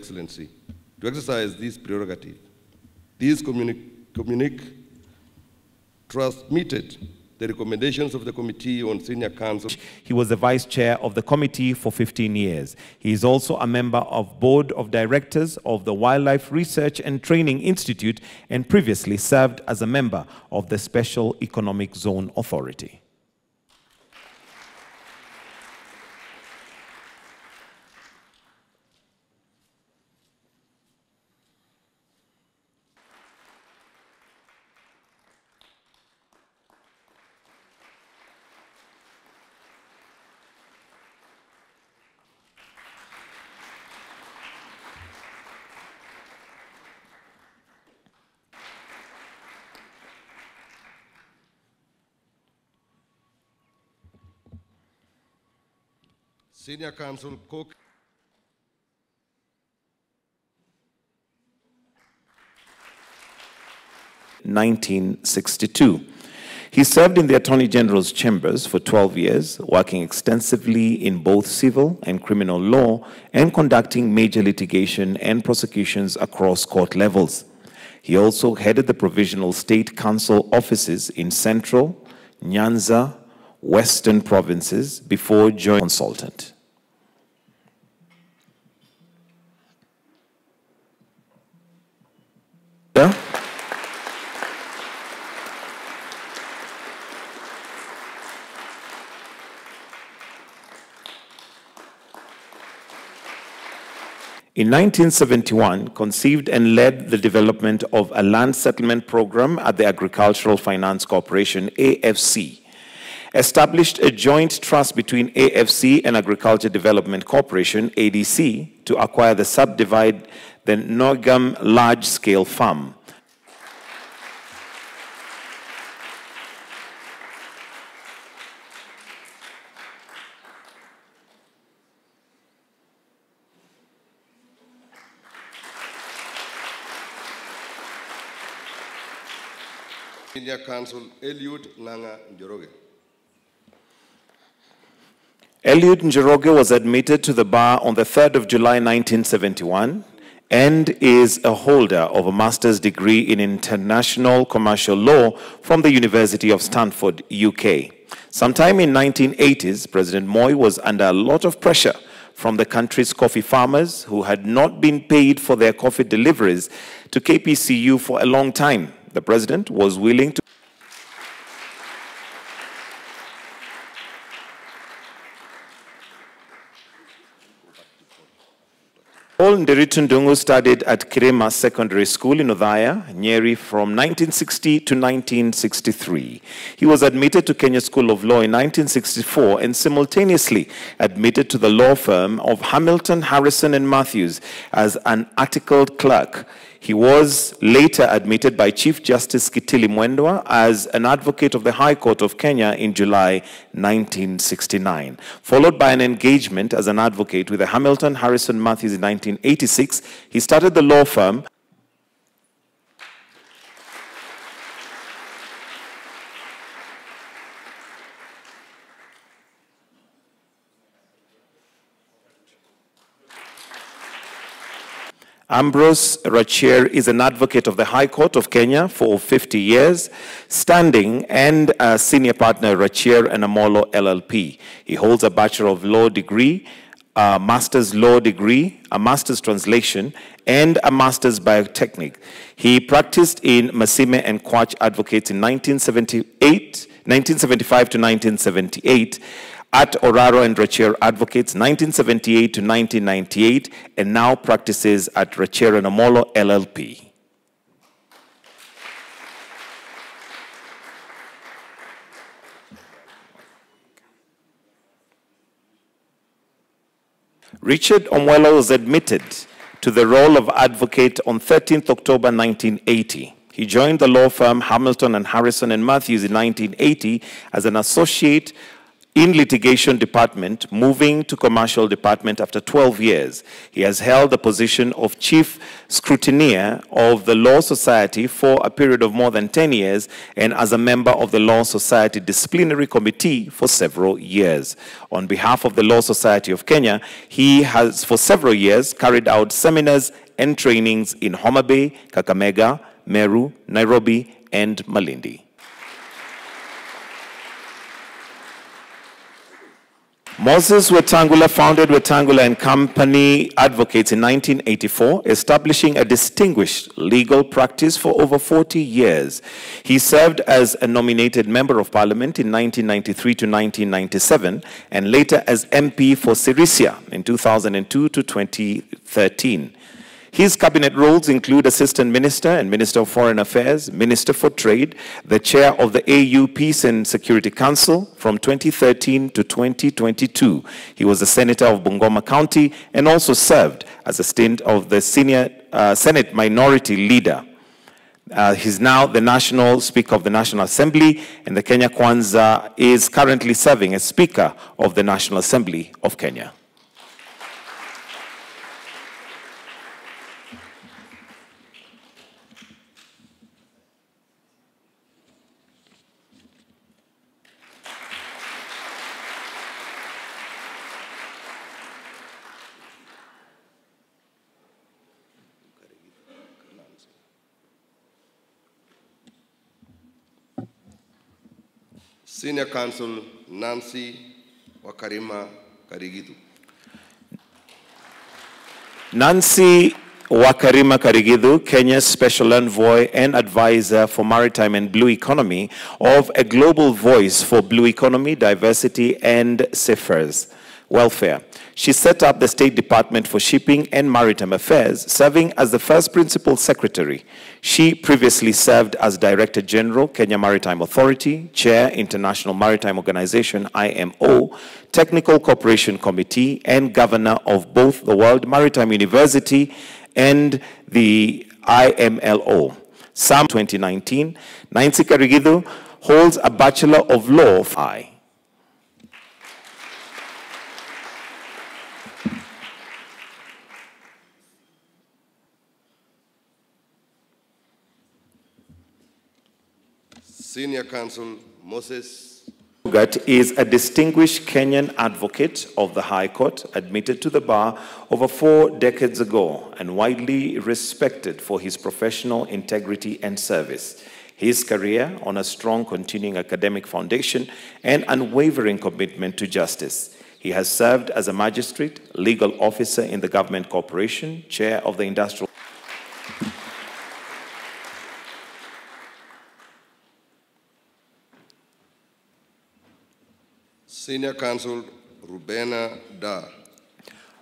Excellency to exercise this prerogative. These communique transmitted the recommendations of the Committee on Senior Counsel. He was the Vice Chair of the committee for 15 years. He is also a member of Board of Directors of the Wildlife Research and Training Institute and previously served as a member of the Special Economic Zone Authority. Senior Counsel Cook. (1962). He served in the Attorney General's chambers for 12 years, working extensively in both civil and criminal law and conducting major litigation and prosecutions across court levels. He also headed the Provisional State Council offices in Central, Nyanza, Western provinces before joining consultant. In 1971, conceived and led the development of a land settlement program at the Agricultural Finance Corporation, AFC. Established a joint trust between AFC and Agriculture Development Corporation, ADC, to acquire the subdivide the Nogam large-scale farm. Senior Counsel Eliud Nanga Njoroge. Eliud Njoroge was admitted to the bar on the 3rd of July 1971 and is a holder of a master's degree in international commercial law from the University of Stanford, UK. Sometime in 1980s, President Moi was under a lot of pressure from the country's coffee farmers who had not been paid for their coffee deliveries to KPCU for a long time. The president was willing to Paul Nderitu studied at Kirema Secondary School in Othaya, Nyeri from 1960 to 1963. He was admitted to Kenya School of Law in 1964 and simultaneously admitted to the law firm of Hamilton, Harrison and Matthews as an articled clerk. He was later admitted by Chief Justice Kitili Mwendwa as an advocate of the High Court of Kenya in July 1969, followed by an engagement as an advocate with the Hamilton, Harrison, Matthews in 1986. He started the law firm Ambrose Rachier is an advocate of the High Court of Kenya for 50 years, standing, and a senior partner Rachier and Amolo LLP. He holds a Bachelor of Law degree, a Master's Law degree, a Master's Translation, and a Master's Biotechnic. He practiced in Masime and Kwach Advocates in 1975 to 1978, at Oraro and Rachier Advocates 1978 to 1998, and now practices at Rachier and Amolo LLP. Richard Omwelo was admitted to the role of advocate on 13th October 1980. He joined the law firm Hamilton and Harrison and Matthews in 1980 as an associate in litigation department, moving to commercial department after 12 years. He has held the position of chief scrutineer of the Law Society for a period of more than 10 years and as a member of the Law Society Disciplinary Committee for several years. On behalf of the Law Society of Kenya, he has for several years carried out seminars and trainings in Homa Bay, Kakamega, Meru, Nairobi, and Malindi. Moses Wetangula founded Wetangula and Company Advocates in 1984, establishing a distinguished legal practice for over 40 years. He served as a nominated Member of Parliament in 1993 to 1997, and later as MP for Sirisia in 2002 to 2013. His cabinet roles include Assistant Minister and Minister of Foreign Affairs, Minister for Trade, the Chair of the AU Peace and Security Council from 2013 to 2022. He was a Senator of Bungoma County and also served as a stint of the Senior Senate Minority Leader. He's now the National Speaker of the National Assembly, and the Kenya Kwanza is currently serving as Speaker of the National Assembly of Kenya. Senior Counsel Nancy Wakarima Karigidu. Nancy Wakarima Karigidu, Kenya's Special Envoy and Advisor for Maritime and Blue Economy of a Global Voice for Blue Economy, Diversity and Seafarers Welfare. She set up the State Department for Shipping and Maritime Affairs, serving as the first Principal Secretary. She previously served as Director General, Kenya Maritime Authority, Chair, International Maritime Organization, IMO, Technical Cooperation Committee, and Governor of both the World Maritime University and the IMLO. Some 2019, Nancy Karigidu holds a Bachelor of Law of I. Senior Counsel Moses is a distinguished Kenyan advocate of the High Court, admitted to the bar over 4 decades ago and widely respected for his professional integrity and service. His career on a strong continuing academic foundation and unwavering commitment to justice. He has served as a magistrate, legal officer in the government corporation, chair of the industrial. Senior Counsel Rubena Da.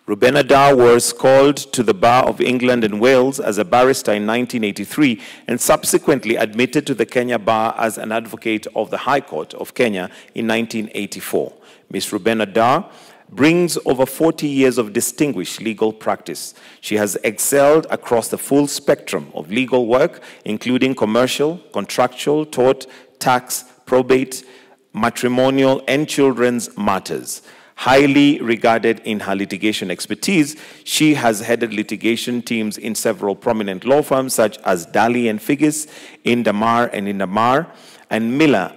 Rubena Da was called to the Bar of England and Wales as a barrister in 1983 and subsequently admitted to the Kenya Bar as an advocate of the High Court of Kenya in 1984. Ms. Rubena Da brings over 40 years of distinguished legal practice. She has excelled across the full spectrum of legal work, including commercial, contractual, tort, tax, probate, matrimonial, and children's matters. Highly regarded in her litigation expertise, she has headed litigation teams in several prominent law firms such as Daly and Figgis, Indamar and Indamar, and Miller.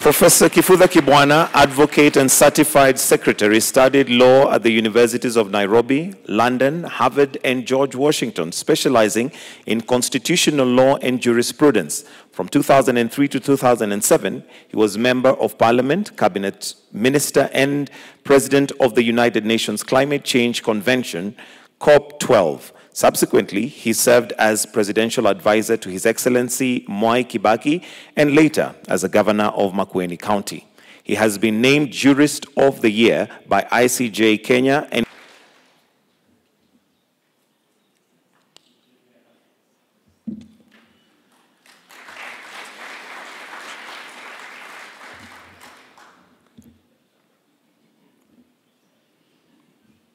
Professor Kifudha Kibwana, advocate and certified secretary, studied law at the universities of Nairobi, London, Harvard, and George Washington, specializing in constitutional law and jurisprudence. From 2003 to 2007, he was member of parliament, cabinet minister, and president of the United Nations Climate Change Convention, COP12. Subsequently, he served as presidential advisor to His Excellency Mwai Kibaki and later as a governor of Makueni County. He has been named Jurist of the Year by ICJ Kenya and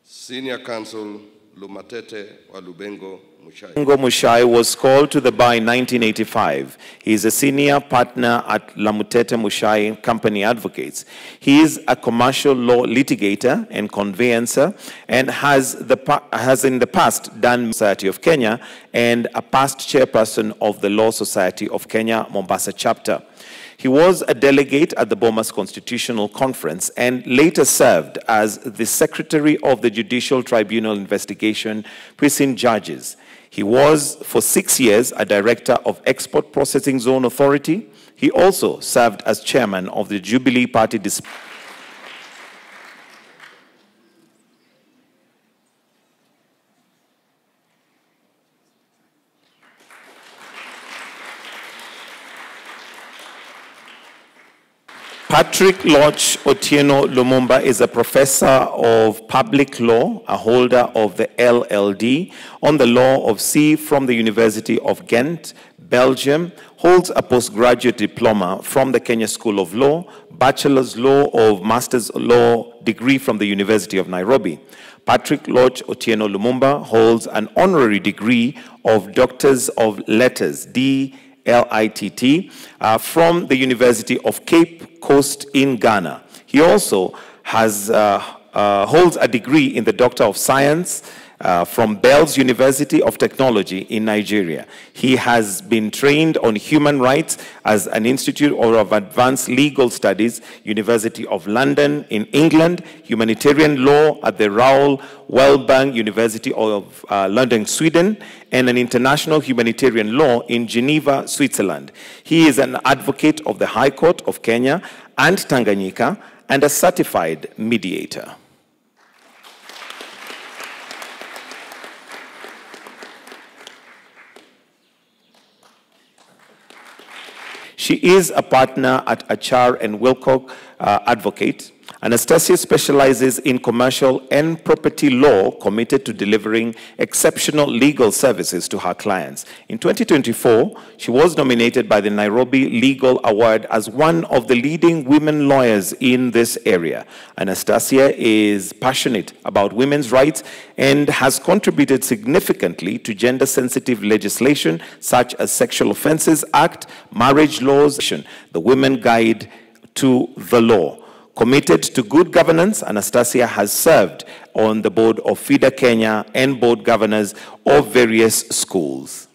Senior Counsel Lumatete wa Lubengo Mushai. Lubengo Mushai was called to the bar in 1985. He is a senior partner at Lamutete Mushai Company Advocates. He is a commercial law litigator and conveyancer and has in the past done Society of Kenya and a past chairperson of the Law Society of Kenya, Mombasa chapter. He was a delegate at the Bomas Constitutional Conference and later served as the Secretary of the Judicial Tribunal Investigation, Precinct Judges. He was, for 6 years, a director of Export Processing Zone Authority. He also served as chairman of the Jubilee Party Patrick Lodge Otieno Lumumba is a professor of public law, a holder of the LLD on the law of sea from the University of Ghent, Belgium, holds a postgraduate diploma from the Kenya School of Law, bachelor's law or master's law degree from the University of Nairobi. Patrick Lodge Otieno Lumumba holds an honorary degree of Doctors of Letters, D.L.I.T.T., from the University of Cape Coast in Ghana. He also holds a degree in the Doctor of Science from Bells University of Technology in Nigeria. He has been trained on human rights as an Institute of Advanced Legal Studies, University of London in England, humanitarian law at the Raoul Wellbank University of London, Sweden, and an international humanitarian law in Geneva, Switzerland. He is an advocate of the High Court of Kenya and Tanganyika and a certified mediator. She is a partner at Achar and Wilcock Advocate. Anastasia specializes in commercial and property law, committed to delivering exceptional legal services to her clients. In 2024, she was nominated by the Nairobi Legal Award as one of the leading women lawyers in this area. Anastasia is passionate about women's rights and has contributed significantly to gender-sensitive legislation such as Sexual Offences Act, marriage laws, the Women Guide to the Law. Committed to good governance, Anastasia has served on the board of FIDA Kenya and board governors of various schools.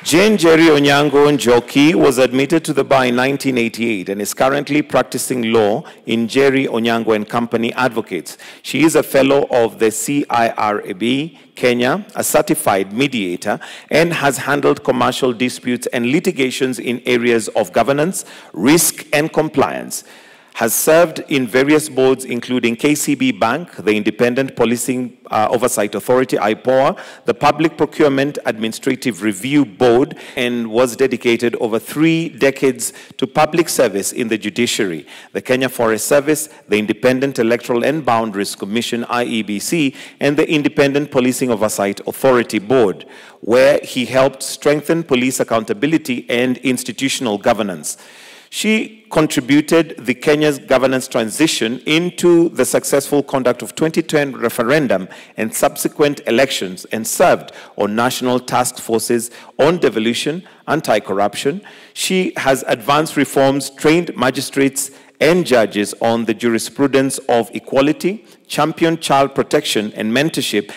Jane Jerry Onyango Njoki was admitted to the bar in 1988 and is currently practicing law in Jerry Onyango and Company Advocates. She is a fellow of the CIRAB Kenya, a certified mediator, and has handled commercial disputes and litigations in areas of governance, risk, and compliance. Has served in various boards, including KCB Bank, the Independent Policing Oversight Authority, IPOA, the Public Procurement Administrative Review Board, and was dedicated over 3 decades to public service in the judiciary, the Kenya Forest Service, the Independent Electoral and Boundaries Commission, IEBC, and the Independent Policing Oversight Authority Board, where he helped strengthen police accountability and institutional governance. She contributed the Kenya's governance transition into the successful conduct of 2010 referendum and subsequent elections, and served on national task forces on devolution, anti-corruption. She has advanced reforms, trained magistrates and judges on the jurisprudence of equality, championed child protection and mentorship,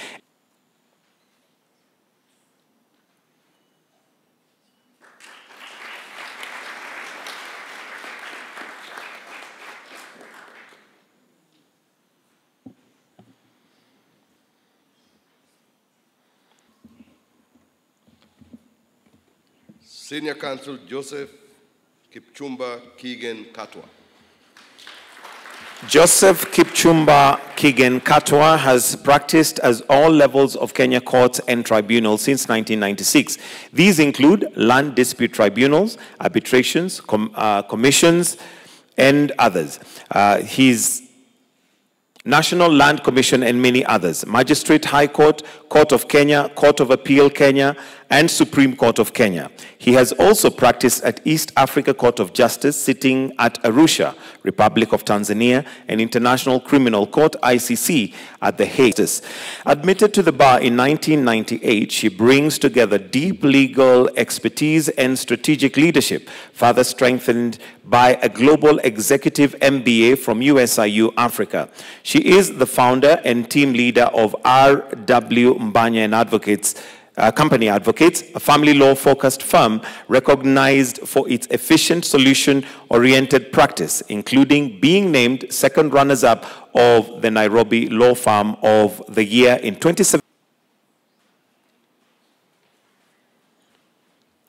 Senior Counsel Joseph Kipchumba Kigen Katwa. Joseph Kipchumba Kigen Katwa has practiced as all levels of Kenya courts and tribunals since 1996. These include land dispute tribunals, arbitrations, commissions, and others. He's National Land Commission and many others, Magistrate High Court, Court of Kenya, Court of Appeal Kenya, and Supreme Court of Kenya. He has also practiced at East Africa Court of Justice, sitting at Arusha, Republic of Tanzania, and International Criminal Court, ICC, at The Hague. Admitted to the bar in 1998, she brings together deep legal expertise and strategic leadership, further strengthened by a global executive MBA from USIU Africa. She is the founder and team leader of R.W. Mbanya and Advocates, Company Advocates, a family law-focused firm recognized for its efficient, solution-oriented practice, including being named second runners-up of the Nairobi Law Firm of the Year in 2017.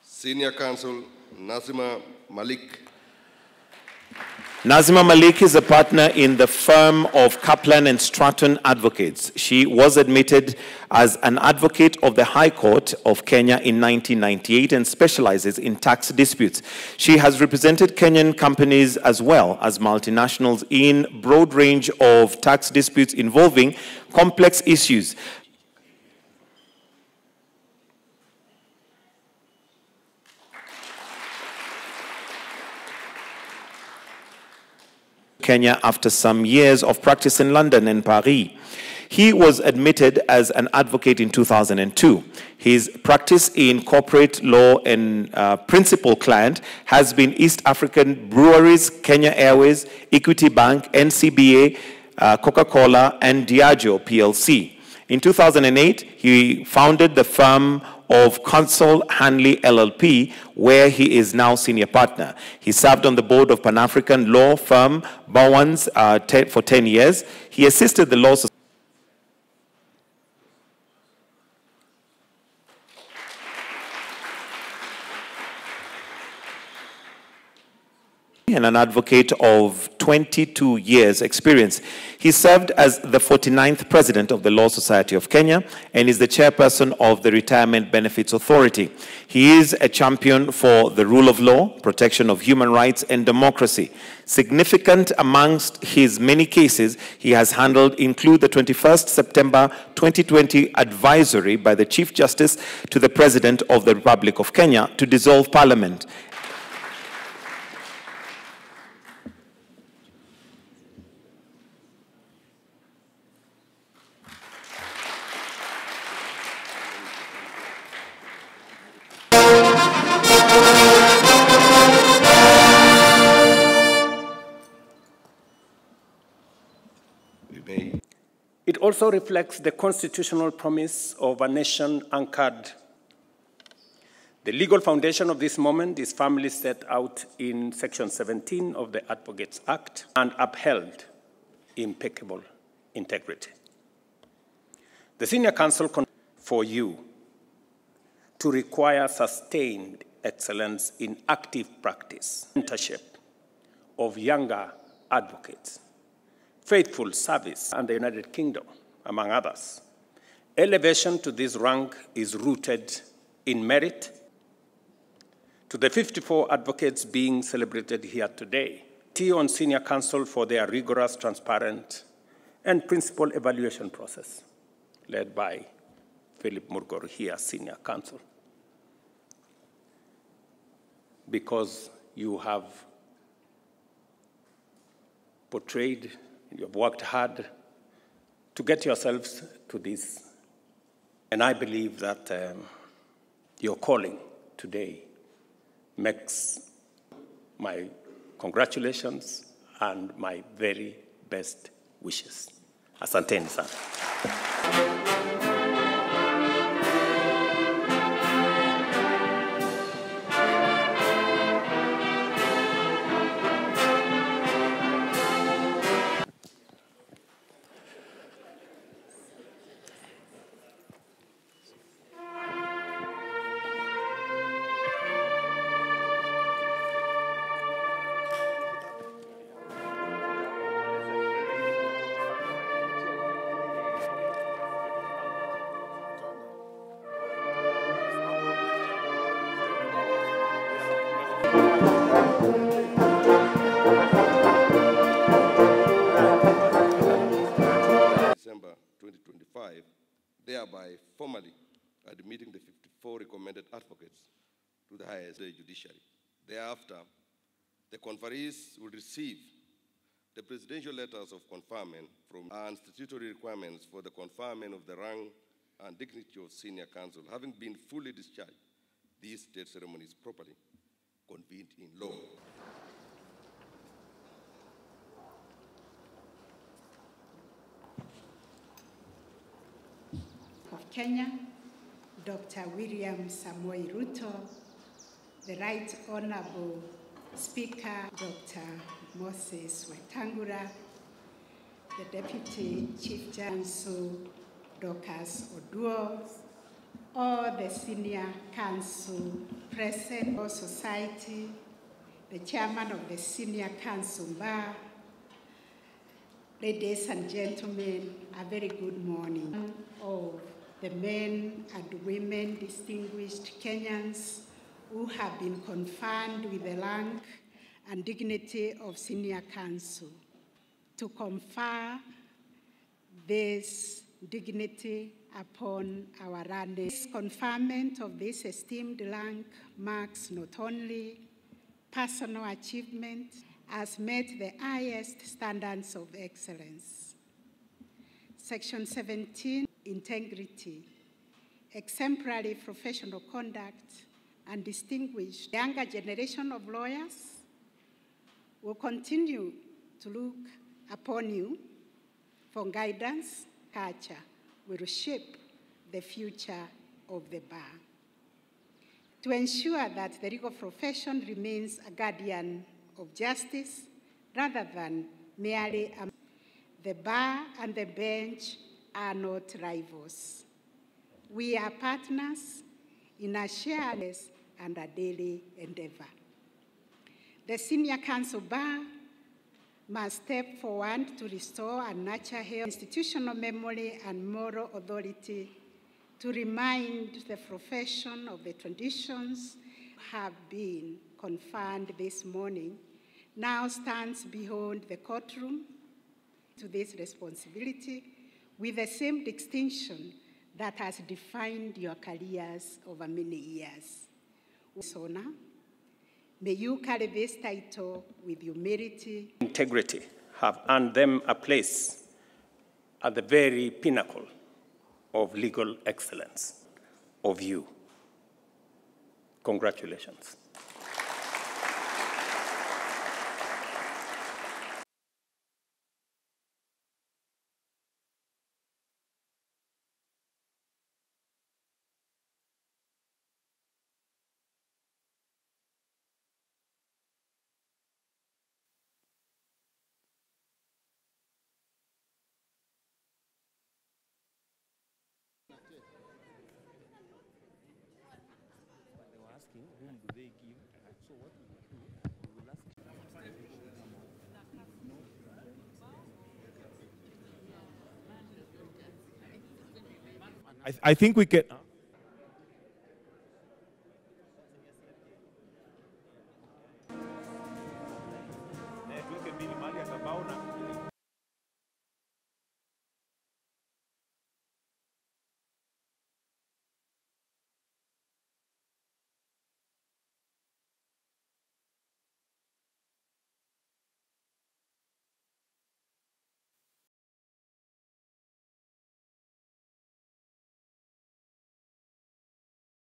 Senior Counsel Nazima Malik. Nazima Malik is a partner in the firm of Kaplan and Stratton Advocates. She was admitted as an advocate of the High Court of Kenya in 1998 and specializes in tax disputes. She has represented Kenyan companies as well as multinationals in a broad range of tax disputes involving complex issues. Kenya after some years of practice in London and Paris. He was admitted as an advocate in 2002. His practice in corporate law and principal client has been East African Breweries, Kenya Airways, Equity Bank, NCBA, Coca-Cola, and Diageo PLC. In 2008, he founded the firm of Counsel Hanley LLP, where he is now senior partner. He served on the board of Pan-African law firm Bowens for 10 years. He assisted the law society and an advocate of 22 years experience. He served as the 49th president of the Law Society of Kenya and is the chairperson of the Retirement Benefits Authority. He is a champion for the rule of law, protection of human rights, and democracy. Significant amongst his many cases he has handled include the 21st September 2020 advisory by the Chief Justice to the President of the Republic of Kenya to dissolve Parliament. It also reflects the constitutional promise of a nation anchored. The legal foundation of this moment is firmly set out in Section 17 of the Advocates Act and upheld impeccable integrity. The Senior Counsel for you to require sustained excellence in active practice, mentorship of younger advocates, faithful service, and the United Kingdom, among others. Elevation to this rank is rooted in merit. To the 54 advocates being celebrated here today, on Senior Counsel for their rigorous, transparent, and principled evaluation process, led by Philip Murgor here, Senior Counsel. Because you have portrayed, you have worked hard to get yourselves to this. And I believe that your calling today makes my congratulations and my very best wishes. Asanteni sana. December 2025, thereby formally admitting the 54 4 recommended advocates to the highest judiciary. Thereafter, the conferees will receive the presidential letters of conferment and statutory requirements for the conferment of the rank and dignity of senior counsel. Having been fully discharged, this state ceremony is properly convened in law. Of Kenya, Dr. William Samoei Ruto, the Right Honorable Speaker, Dr. Moses Wetangula, the Deputy Chief Counsel, Dorcas Oduor, all the senior counsel present, all society, the chairman of the senior council bar, ladies and gentlemen, a very good morning. Of the men and women, distinguished Kenyans who have been conferred with the rank and dignity of senior counsel. To confer this dignity upon our rank. This conferment of this esteemed rank marks not only personal achievement, has met the highest standards of excellence. Section 17, integrity, exemplary professional conduct, and distinguished younger generation of lawyers will continue to look upon you for guidance. Culture will shape the future of the bar. To ensure that the legal profession remains a guardian of justice rather than merely the bar and the bench are not rivals. We are partners in a shared and a daily endeavor. The senior counsel bar must step forward to restore and nurture institutional memory and moral authority, to remind the profession of the traditions have been conferred this morning, now stands beyond the courtroom to this responsibility with the same distinction that has defined your careers over many years. Honor, may you carry this title with humility. Integrity have earned them a place at the very pinnacle of legal excellence of you. Congratulations. Asking whom do they give, so what we will do, we will ask. I think we can.